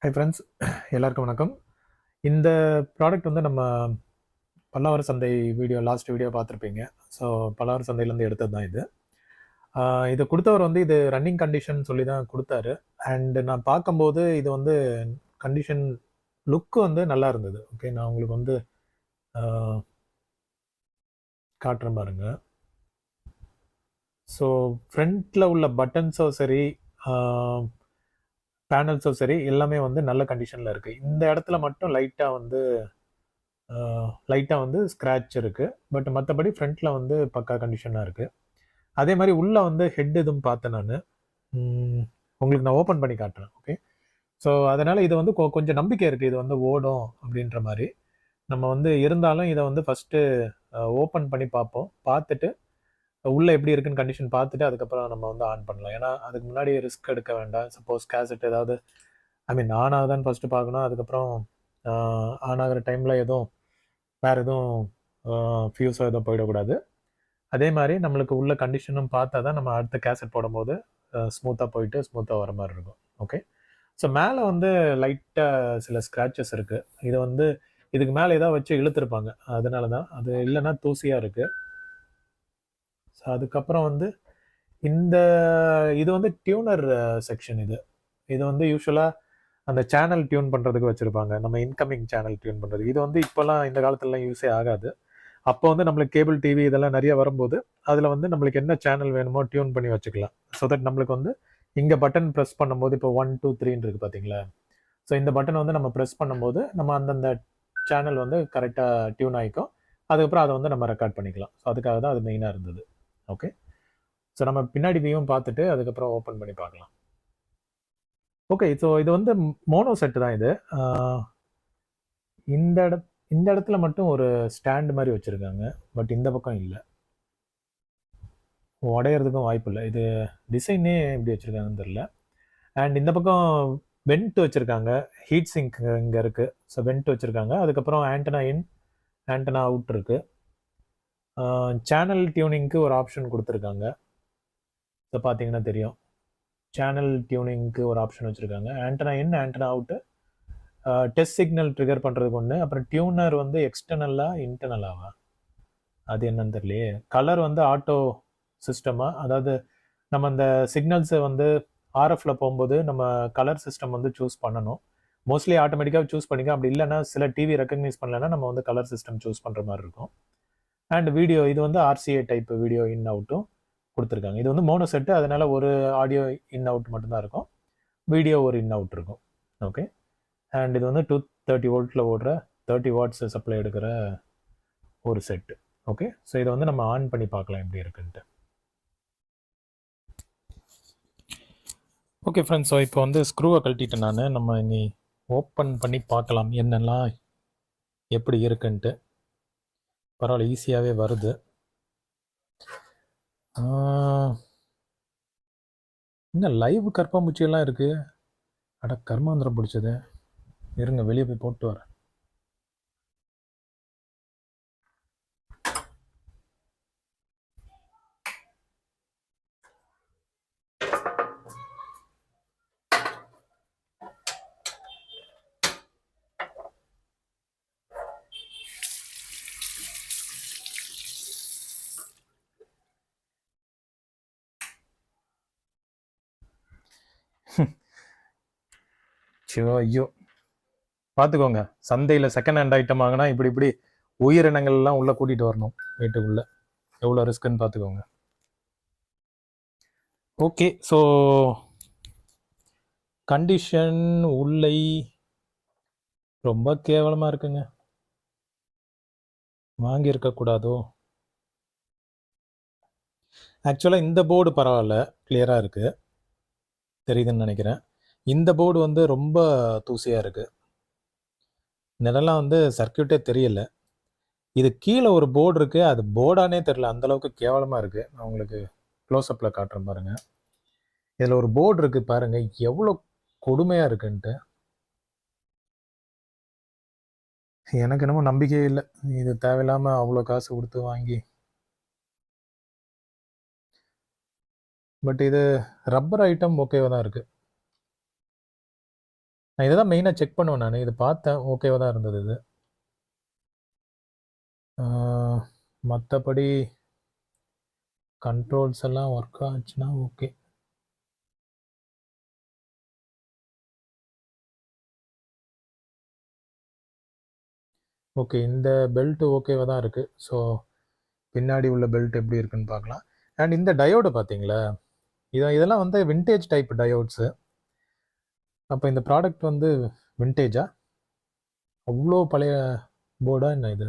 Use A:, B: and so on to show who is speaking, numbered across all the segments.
A: Hi friends, எல்லாருக்கும் வணக்கம். இந்த ப்ராடக்ட் வந்து நம்ம பல்லாவர சந்தை லாஸ்ட் வீடியோ பார்த்துருப்பீங்க. ஸோ பல்லாவர சந்தையிலேருந்து எடுத்தது தான் இது. இதை கொடுத்தவர் வந்து இது ரன்னிங் கண்டிஷன் சொல்லி தான் கொடுத்தாரு. அண்ட் நான் பார்க்கும்போது இது வந்து கண்டிஷன் லுக்கு வந்து நல்லா இருந்தது. ஓகே, நான் உங்களுக்கு வந்து காட்டுறேன் பாருங்க. ஸோ ஃப்ரண்ட்டில் உள்ள பட்டன்ஸும் சரி, பேனல்ஸும் சரி, எல்லாமே வந்து நல்ல கண்டிஷனில் இருக்குது. இந்த இடத்துல மட்டும் லைட்டாக வந்து ஸ்க்ராட்ச் இருக்குது. பட் மற்றபடி ஃப்ரண்ட்டில் வந்து பக்கா கண்டிஷனாக இருக்குது. அதே மாதிரி உள்ளே வந்து ஹெட் எதுவும் பார்த்தேன் நான். உங்களுக்கு நான் ஓப்பன் பண்ணி காட்டுறேன். ஓகே, ஸோ அதனால் இது வந்து கொஞ்சம் நம்பிக்கை இருக்குது இது வந்து ஓடும் அப்படின்ற மாதிரி. நம்ம வந்து இருந்தாலும் இதை வந்து ஃபஸ்ட்டு ஓப்பன் பண்ணி பார்ப்போம். பார்த்துட்டு உள்ளே எப்படி இருக்குன்னு கண்டிஷன் பார்த்துட்டு அதுக்கப்புறம் நம்ம வந்து ஆன் பண்ணலாம். ஏன்னா அதுக்கு முன்னாடி ரிஸ்க் எடுக்க வேண்டாம். சப்போஸ் கேசட் ஏதாவது ஆன் ஆகுதான்னு ஃபஸ்ட்டு பார்க்கணும். அதுக்கப்புறம் ஆன் ஆகிற டைமில் வேறு எதுவும் ஃபியூஸோ எதுவும் போயிடக்கூடாது. அதே மாதிரி நம்மளுக்கு உள்ள கண்டிஷனும் பார்த்தா தான் நம்ம அடுத்த கேசட் போடும்போது ஸ்மூத்தாக போயிட்டு ஸ்மூத்தாக வர மாதிரி இருக்கும். ஓகே, ஸோ மேலே வந்து லைட்டாக சில ஸ்க்ராச்சஸ் இருக்குது. இது வந்து இதுக்கு மேலே ஏதாவது வச்சு இழுத்துருப்பாங்க, அதனால தான். அது இல்லைன்னா தூசியாக இருக்குது. ஸோ அதுக்கப்புறம் வந்து இது வந்து டியூனர் செக்ஷன். இது வந்து யூஸ்வலாக அந்த சேனல் டியூன் பண்ணுறதுக்கு வச்சுருப்பாங்க, நம்ம இன்கமிங் சேனல் டியூன் பண்ணுறதுக்கு. இது வந்து இப்போல்லாம் இந்த காலத்துலலாம் யூஸே ஆகாது. அப்போ வந்து நம்மளுக்கு கேபிள் டிவி இதெல்லாம் நிறைய வரும்போது அதில் வந்து நம்மளுக்கு என்ன சேனல் வேணுமோ டியூன் பண்ணி வச்சுக்கலாம். ஸோ தட் நம்மளுக்கு வந்து இங்கே பட்டன் ப்ரெஸ் பண்ணும்போது இப்போ 1 2 3 இருக்குது பார்த்தீங்களா. ஸோ இந்த பட்டனை வந்து நம்ம ப்ரெஸ் பண்ணும்போது நம்ம அந்தந்த சேனல் வந்து கரெக்டாக டியூன் ஆகிக்கும். அதுக்கப்புறம் அதை வந்து நம்ம ரெக்கார்ட் பண்ணிக்கலாம். ஸோ அதுக்காக தான் அது மெயினாக இருந்தது. ஓகே, ஸோ நம்ம பின்னாடி வியூவும் பார்த்துட்டு அதுக்கப்புறம் ஓப்பன் பண்ணி பார்க்கலாம். ஓகே, ஸோ இது வந்து மோனோ செட்டு தான் இது. இந்த இடத்துல மட்டும் ஒரு ஸ்டாண்ட் மாதிரி வச்சுருக்காங்க. பட் இந்த பக்கம் இல்லை, உடையிறதுக்கும் வாய்ப்பு இல்லை. இது டிசைனே எப்படி வச்சுருக்காங்கன்னு தெரில. அண்ட் இந்த பக்கம் வெண்ட் வச்சுருக்காங்க. ஹீட் சிங்க் இங்கே இருக்குது. ஸோ வெண்ட் வச்சுருக்காங்க. அதுக்கப்புறம் ஆண்டனா இன், ஆண்டனா அவுட் இருக்குது. சேனல் டியூனிங்க்கு ஒரு ஆப்ஷன் கொடுத்துருக்காங்க. ஸோ பார்த்தீங்கன்னா தெரியும், சேனல் டியூனிங்க்கு ஒரு ஆப்ஷன் வச்சுருக்காங்க. Antenna in, antenna out, test signal trigger பண்ணுறதுக்கு ஒன்று. அப்புறம் டியூனர் வந்து எக்ஸ்டர்னலாக இன்டர்னலாவா அது என்னன்னு தெரியலையே. கலர் வந்து ஆட்டோ சிஸ்டமாக, அதாவது நம்ம அந்த சிக்னல்ஸை வந்து ஆர்எஃப்ல போகும்போது நம்ம கலர் சிஸ்டம் வந்து சூஸ் பண்ணணும். மோஸ்ட்லி ஆட்டோமேட்டிக்காக சூஸ் பண்ணிக்க. அப்படி இல்லைன்னா சில டிவி ரெக்கக்னைஸ் பண்ணலைன்னா நம்ம வந்து கலர் சிஸ்டம் சூஸ் பண்ணுற மாதிரி இருக்கும். அண்ட் வீடியோ, இது வந்து ஆர்சிஏ டைப் வீடியோ இன் அவுட்டும் கொடுத்துருக்காங்க. இது வந்து மோனோ செட்டு, அதனால ஒரு ஆடியோ இன் அவுட் மட்டும்தான் இருக்கும். வீடியோ ஒரு இன் அவுட் இருக்கும். ஓகே, அண்ட் இது வந்து 230 வோல்ட்டில் ஓடுற 30 வாட்ஸ் சப்ளை எடுக்கிற ஒரு செட்டு. ஓகே, ஸோ இதை வந்து நம்ம ஆன் பண்ணி பார்க்கலாம் எப்படி இருக்குன்ட்டு. ஓகே ஃப்ரெண்ட்ஸ், ஸோ இப்போ வந்து ஸ்க்ரூவை கழட்டிட்டேன் நான். நம்ம இனி ஓப்பன் பண்ணி பார்க்கலாம் என்னெல்லாம் எப்படி இருக்குன்ட்டு. பரவாயில்ல, ஈஸியாகவே வருது. இன்னும் லைவ் கற்பாம்பூச்சியெல்லாம் இருக்குது. அட கர்மாந்திரம் பிடிச்சது. இருங்க, வெளியே போய் போட்டு வரேன். சிவா, ஐயோ பார்த்துக்கோங்க, சந்தையில் செகண்ட் ஹேண்ட் ஐட்டம் வாங்கினா இப்படி உயிரினங்கள்லாம் உள்ளே கூட்டிகிட்டு வரணும் வீட்டுக்குள்ளே. எவ்வளோ ரிஸ்க்குன்னு பார்த்துக்கோங்க. ஓகே, ஸோ கண்டிஷன் உள்ளே ரொம்ப கேவலமாக இருக்குங்க. வாங்கியிருக்கக்கூடாதோ. ஆக்சுவலாக இந்த போர்டு பரவாயில்ல, கிளியராக இருக்குது, தெரியுதுன்னு நினைக்கிறேன். இந்த போர்டு வந்து ரொம்ப தூசியாக இருக்குது. இதெல்லாம் வந்து சர்க்கியூட்டே தெரியல. இது கீழே ஒரு போர்டு இருக்குது, அது போர்டானே தெரியல, அந்தளவுக்கு கேவலமாக இருக்குது. நான் உங்களுக்கு க்ளோஸ்அப்பில் காட்டுறேன் பாருங்கள். இதில் ஒரு போர்டு இருக்குது பாருங்கள், எவ்வளோ கொடுமையாக இருக்குன்ட்டு. எனக்கு என்னமோ நம்பிக்கையே இல்லை, இது தேவையில்லாமல் அவ்வளோ காசு கொடுத்து வாங்கி. பட் இது ரப்பர் ஐட்டம் ஓகேவாக தான் இருக்குது. நான் இதை தான் மெயினாக செக் பண்ணுவேன். நான் இது பார்த்தேன், ஓகேவா தான் இருந்தது இது. மற்றபடி கண்ட்ரோல்ஸ் எல்லாம் ஒர்க் ஆச்சுன்னா ஓகே. ஓகே, இந்த பெல்ட் ஓகேவா தான் இருக்குது. ஸோ பின்னாடி உள்ள பெல்ட் எப்படி இருக்குன்னு பார்க்கலாம். அண்ட் இந்த டயோடு பார்த்தீங்களா, இதெல்லாம் வந்து விண்டேஜ் டைப் டயோட்ஸு. அப்போ இந்த ப்ராடக்ட் வந்து விண்டேஜா? அவ்வளோ பழைய போர்டா என்ன இது?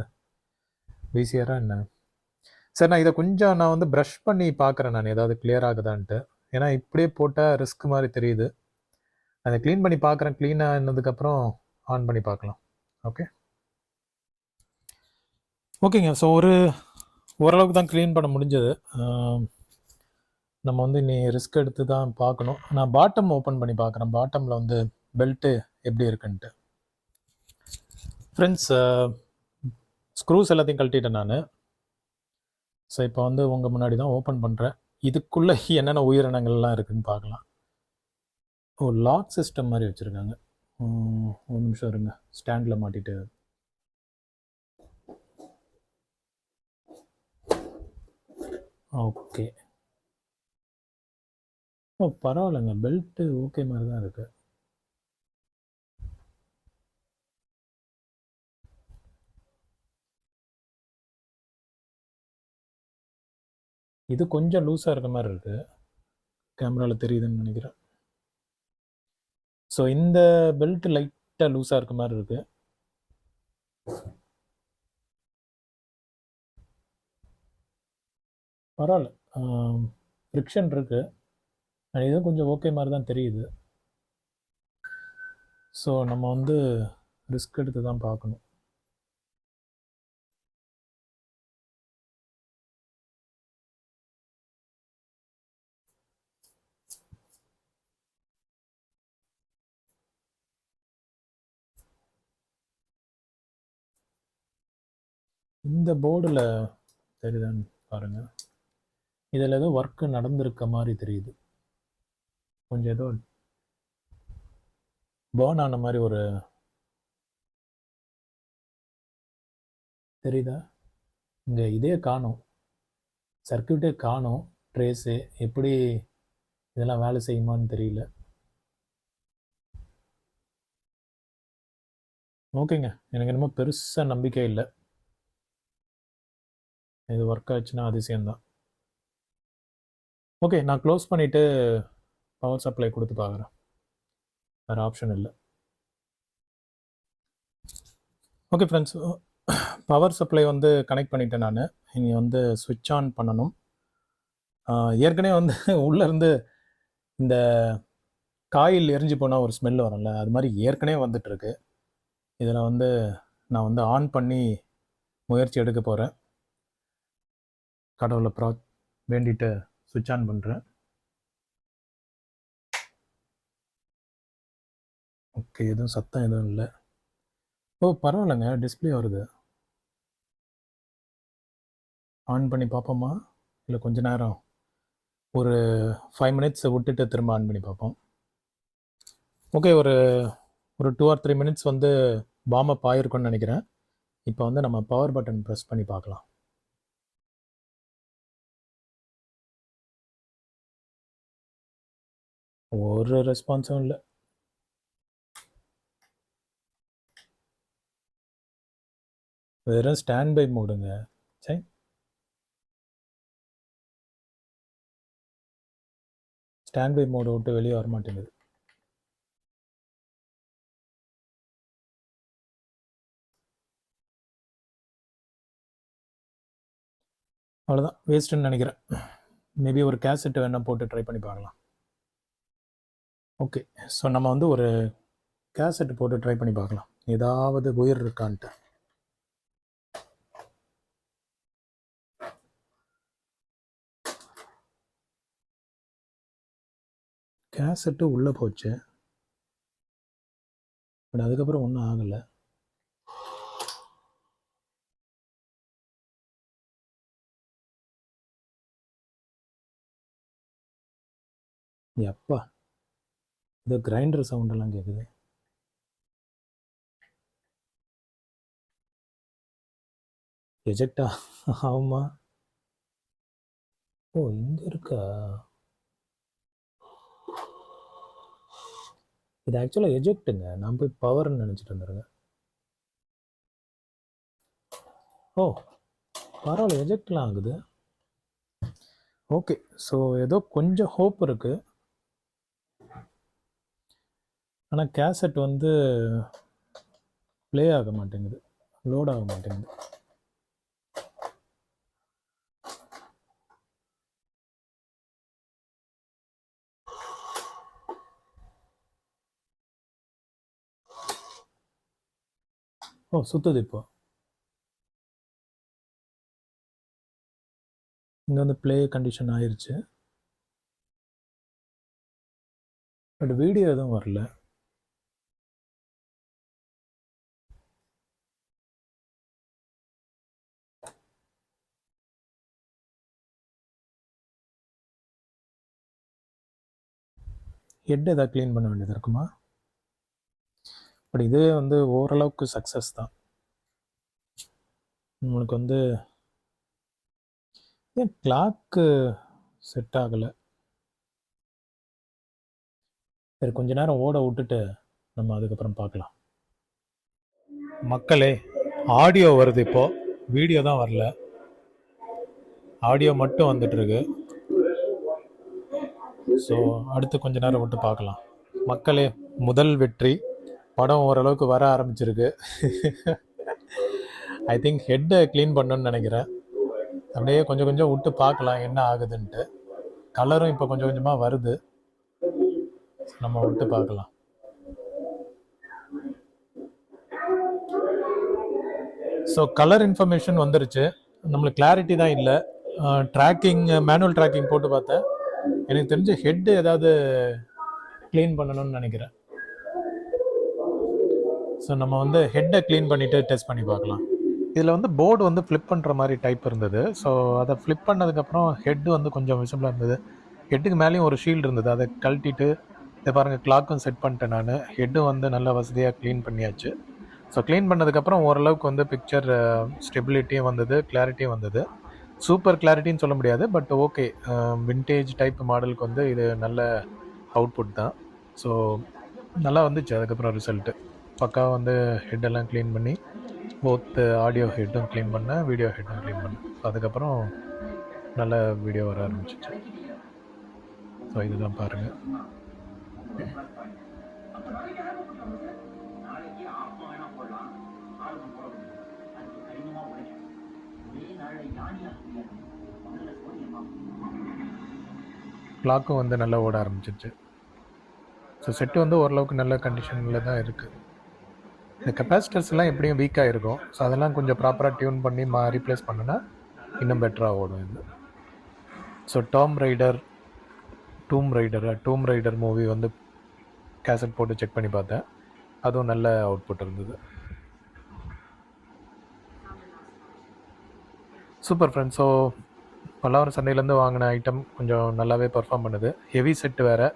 A: விசிஆரா என்ன? சரி, நான் இதை கொஞ்சம் நான் வந்து ப்ரஷ் பண்ணி பார்க்குறேன், நான் ஏதாவது கிளியர் ஆகுதான்ட்டு. ஏன்னா இப்படியே போட்டால் ரிஸ்க் மாதிரி தெரியுது. அதை க்ளீன் பண்ணி பார்க்குறேன். க்ளீனாக இருந்ததுக்கப்புறம் ஆன் பண்ணி பார்க்கலாம். ஓகே ஓகேங்க. ஸோ ஓரளவுக்கு தான் க்ளீன் பண்ண முடிஞ்சது. நம்ம வந்து நீ ரிஸ்க் எடுத்து தான் பார்க்கணும். நான் பாட்டம் ஓப்பன் பண்ணி பார்க்குறேன். பாட்டமில் வந்து பெல்ட்டு எப்படி இருக்குன்ட்டு. ஃப்ரெண்ட்ஸ், ஸ்க்ரூஸ் எல்லாத்தையும் கழட்டிட்டேன் நான். ஸோ இப்போ வந்து உங்கள் முன்னாடி தான் ஓப்பன் பண்ணுறேன். இதுக்குள்ளே என்னென்ன உயிரினங்கள்லாம் இருக்குதுன்னு பார்க்கலாம். லாக் சிஸ்டம் மாதிரி வச்சுருக்காங்க. ஒரு நிமிஷம் இருங்க, ஸ்டாண்டில் மாட்டிட்டு. ஓகே. பரவாயில்லைங்க, பெல்ட்டு ஓகே மாதிரி தான் இருக்குது. இது கொஞ்சம் லூஸாக இருக்க மாதிரி இருக்குது, கேமராவில் தெரியுதுன்னு நினைக்கிறேன். ஸோ இந்த பெல்ட் லைட்டாக லூஸாக இருக்க மாதிரி இருக்குது. பரவாயில்ல, ஃப்ரிக்ஷன் இருக்குது. இதுவும் கொஞ்சம் ஓகே மாதிரி தான் தெரியுது. ஸோ நம்ம வந்து ரிஸ்க் எடுத்து தான் பார்க்கணும். இந்த போர்டில் தெரியுதான்னு பாருங்கள். இதில் ஏதோ ஒர்க்கு நடந்திருக்க மாதிரி தெரியுது. கொஞ்சம் ஏதோ பேர்ன் ஆன மாதிரி ஒரு தெரியுதா? இங்கே இதே காணும், சர்க்கியூட்டே காணும், ட்ரேஸு. எப்படி இதெல்லாம் வேலை செய்யுமான்னு தெரியல. ஓகேங்க, எனக்கு என்னமோ பெருசாக நம்பிக்கை இல்லை. இது ஒர்க் ஆச்சுன்னா அதிசயம்தான். ஓகே, நான் க்ளோஸ் பண்ணிவிட்டு பவர் சப்ளை கொடுத்து பார்க்குறேன். வேறு ஆப்ஷன் இல்லை. ஓகே ஃப்ரெண்ட்ஸ், பவர் சப்ளை வந்து கனெக்ட் பண்ணிவிட்டேன் நான். இங்கே வந்து ஸ்விட்ச் ஆன் பண்ணணும். ஏற்கனவே வந்து உள்ளேருந்து இந்த காயில் எரிஞ்சு போனால் ஒரு ஸ்மெல் வரும்ல, அது மாதிரி ஏற்கனவே வந்துட்டுருக்கு. இதில் வந்து நான் வந்து ஆன் பண்ணி முயற்சி எடுக்க போகிறேன். கடவுளை வேண்டிட்டு ஸ்விட்ச் ஆன் பண்ணுறேன். ஓகே, எதுவும் சத்தம் எதுவும் இல்லை. பரவாயில்லைங்க, டிஸ்பிளே வருது. ஆன் பண்ணி பார்ப்போமா, இல்லை கொஞ்ச நேரம் ஒரு 5 மினிட்ஸ் விட்டுட்டு திரும்ப ஆன் பண்ணி பார்ப்போம். ஓகே, ஒரு 2 or 3 மினிட்ஸ் வந்து பாம் அப் ஆகிருக்குன்னு நினைக்கிறேன். இப்போ வந்து நம்ம பவர் பட்டன் ப்ரெஸ் பண்ணி பார்க்கலாம். ஒரு ரெஸ்பான்ஸும் இல்லை. வெறும் ஸ்டாண்ட் பை மோடுங்க. சரி, ஸ்டாண்ட் பை மோடு விட்டு வெளியே வர மாட்டேங்குது. அவ்வளோதான், வேஸ்ட்டுன்னு நினைக்கிறேன். மேபி ஒரு கேசட் வேணால் போட்டு ட்ரை பண்ணி பார்க்கலாம். ஓகே, ஸோ நம்ம வந்து ஒரு கேசட் போட்டு ட்ரை பண்ணி பார்க்கலாம், ஏதாவது உயிர் இருக்கான்ட்டு. கேசட்டு உள்ளே போச்சு, பட் அதுக்கப்புறம் ஒன்றும் ஆகலை. எப்பா, இது கிரைண்டர் சவுண்டெல்லாம் கேட்குது. எஜெக்டா ஆகுமா? ஓ, இங்கே இருக்கா? இது ஆக்சுவலாக எஜெக்ட்டுங்க. நான் போய் பவர்னு நினச்சிட்டு வந்துடுங்க. ஓ, பரவாயில்ல, எஜெக்ட்லாம் ஆகுது. ஓகே, ஸோ ஏதோ கொஞ்சம் ஹோப் இருக்குது. ஆனால் கேசட் வந்து ப்ளே ஆக மாட்டேங்குது, லோட் ஆக மாட்டேங்குது. ஓ, சுற்றுது இப்போ. இங்கே வந்து ப்ளே கண்டிஷன் ஆயிடுச்சு. பட் வீடியோ எதுவும் வரல. ஹெட் எதாவது க்ளீன் பண்ண வேண்டியது இருக்குமா? பட் இதுவே வந்து ஓரளவுக்கு சக்ஸஸ் தான். உங்களுக்கு வந்து ஏன் கிளாக்கு செட் ஆகலை? சரி, கொஞ்ச நேரம் ஓட விட்டுட்டு நம்ம அதுக்கப்புறம் பார்க்கலாம். மக்களே, ஆடியோ வருது இப்போ, வீடியோ தான் வரல. ஆடியோ மட்டும் வந்துட்டுருக்கு. ஸோ அடுத்து கொஞ்ச நேரம் விட்டு பார்க்கலாம். மக்களே, முதல் வெற்றி. படம் ஓரளவுக்கு வர ஆரம்பிச்சிருக்கு. ஐ திங்க் ஹெட்டை க்ளீன் பண்ணணும்னு நினைக்கிறேன். அப்படியே கொஞ்சம் கொஞ்சம் விட்டு பார்க்கலாம் என்ன ஆகுதுன்ட்டு. கலரும் இப்போ கொஞ்சம் கொஞ்சமாக வருது, நம்ம விட்டு பார்க்கலாம். ஸோ கலர் இன்ஃபர்மேஷன் வந்துருச்சு. நம்மளுக்கு கிளாரிட்டி தான் இல்லை. ட்ராக்கிங், மேனுவல் ட்ராக்கிங் போட்டு பார்த்தேன். எனக்கு தெரிஞ்ச ஹெட்டு ஏதாவது க்ளீன் பண்ணணும்னு நினைக்கிறேன். ஸோ நம்ம வந்து ஹெட்டை க்ளீன் பண்ணிவிட்டு டெஸ்ட் பண்ணி பார்க்கலாம். இதில் வந்து போர்டு வந்து ஃப்ளிப் பண்ணுற மாதிரி டைப் இருந்தது. ஸோ அதை ஃப்ளிப் பண்ணதுக்கப்புறம் ஹெட்டு வந்து கொஞ்சம் விசிபிளாக இருந்தது. ஹெட்டுக்கு மேலேயும் ஒரு ஷீல்டு இருந்தது, அதை கழட்டிட்டு இதை பாருங்கள், கிளாக்கும் செட் பண்ணிட்டேன் நான். ஹெட்டும் வந்து நல்ல வசதியாக க்ளீன் பண்ணியாச்சு. ஸோ க்ளீன் பண்ணதுக்கப்புறம் ஓரளவுக்கு வந்து பிக்சர் ஸ்டெபிலிட்டியும் வந்தது, கிளாரிட்டியும் வந்தது. சூப்பர் கிளாரிட்டின்னு சொல்ல முடியாது, பட் ஓகே, வின்டேஜ் டைப் மாடலுக்கு வந்து இது நல்ல அவுட்புட் தான். ஸோ நல்லா வந்துச்சு. அதுக்கப்புறம் ரிசல்ட்டு பக்காவாக வந்து ஹெட்டெல்லாம் க்ளீன் பண்ணி, போத் ஆடியோ ஹெட்டும் க்ளீன் பண்ணேன், வீடியோ ஹெட்டும் க்ளீன் பண்ணேன். அதுக்கப்புறம் நல்ல வீடியோ வர ஆரம்பிச்சிச்சு. ஸோ இதுதான் பாருங்கள். கிளாக்கும் வந்து நல்லா ஓட ஆரம்பிச்சிருச்சு. ஸோ செட்டு வந்து ஓரளவுக்கு நல்ல கண்டிஷனில் தான் இருக்குது. இந்த கெப்பாசிட்டர்ஸ்லாம் எப்படியும் வீக்காக இருக்கும். ஸோ அதெல்லாம் கொஞ்சம் ப்ராப்பராக டியூன் பண்ணி ரீப்ளேஸ் பண்ணுன்னா இன்னும் பெட்டராக ஓடும் இது. ஸோ டூம் ரைடர் மூவி வந்து கேசட் போட்டு செக் பண்ணி பார்த்தேன். அதுவும் நல்ல அவுட்புட் இருந்தது. Super friends. ஸோ பல்லாவரம் சந்தையிலேருந்து வாங்கின ஐட்டம் கொஞ்சம் நல்லாவே பர்ஃபார்ம் பண்ணுது. ஹெவி செட்டு வேறு.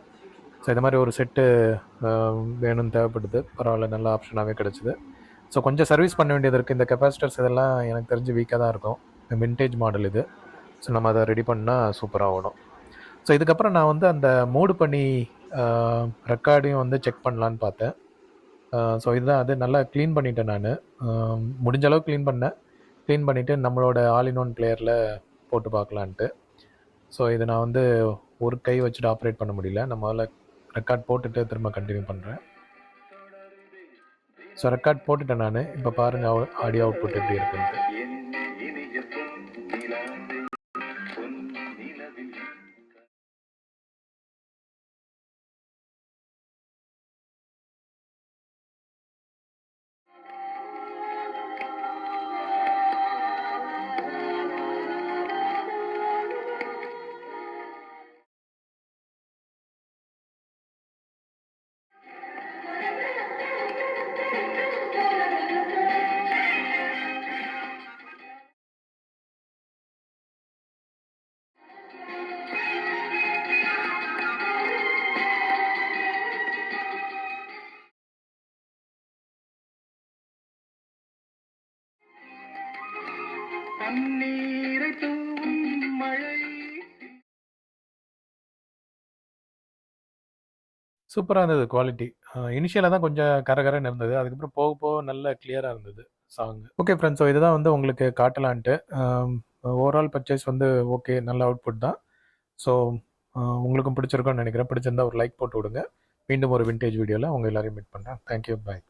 A: ஸோ இது மாதிரி ஒரு செட்டு வேணும்னு தேவைப்படுது. பரவாயில்ல, நல்ல ஆப்ஷனாகவே கிடச்சிது. ஸோ கொஞ்சம் சர்வீஸ் பண்ண வேண்டியது இருக்குது. இந்த கெப்பாசிட்டர்ஸ் இதெல்லாம் எனக்கு தெரிஞ்சு வீக்காக தான் இருக்கும். வின்டேஜ் மாடல் இது. ஸோ நம்ம அதை ரெடி பண்ணால் சூப்பராக ஓடும். ஸோ இதுக்கப்புறம் நான் வந்து அந்த மூடு பண்ணி ரெக்கார்டையும் வந்து செக் பண்ணலான்னு பார்த்தேன். ஸோ இதுதான் அது. நல்லா க்ளீன் பண்ணிட்டேன் நான். முடிஞ்ச அளவு க்ளீன் பண்ணிவிட்டு நம்மளோட ஆல் இன் ஒன் பிளேயரில் போட்டு பார்க்கலான்ட்டு. ஸோ இதை நான் வந்து ஒரு கை வச்சுட்டு ஆப்ரேட் பண்ண முடியல. நான் முதல்ல ரெக்கார்ட் போட்டுட்டு திரும்ப கண்டினியூ பண்ணுறேன். ஸோ ரெக்கார்ட் போட்டுட்டேன் நான். இப்போ பாருங்கள் ஆடியோ அவுட்புட் எப்படி இருக்குன்ட்டு. சூப்பரா இருந்தது குவாலிட்டி. இனிஷியலா தான் கொஞ்சம் கரகரன்னு இருந்தது. அதுக்கப்புறம் போக போக நல்ல கிளியரா இருந்தது சாங். Okay friends. ஸோ இதுதான் வந்து உங்களுக்கு காட்டலான்ட்டு. ஓவரால் பர்ச்சேஸ் வந்து ஓகே. நல்ல அவுட்புட் தான். ஸோ உங்களுக்கும் பிடிச்சிருக்கும்னு நினைக்கிறேன். பிடிச்சிருந்தா ஒரு லைக் போட்டு விடுங்க. மீண்டும் ஒரு விண்டேஜ் வீடியோவில் உங்கள் எல்லாரையும் மீட் பண்ணுறேன். தேங்க்யூ. பாய்.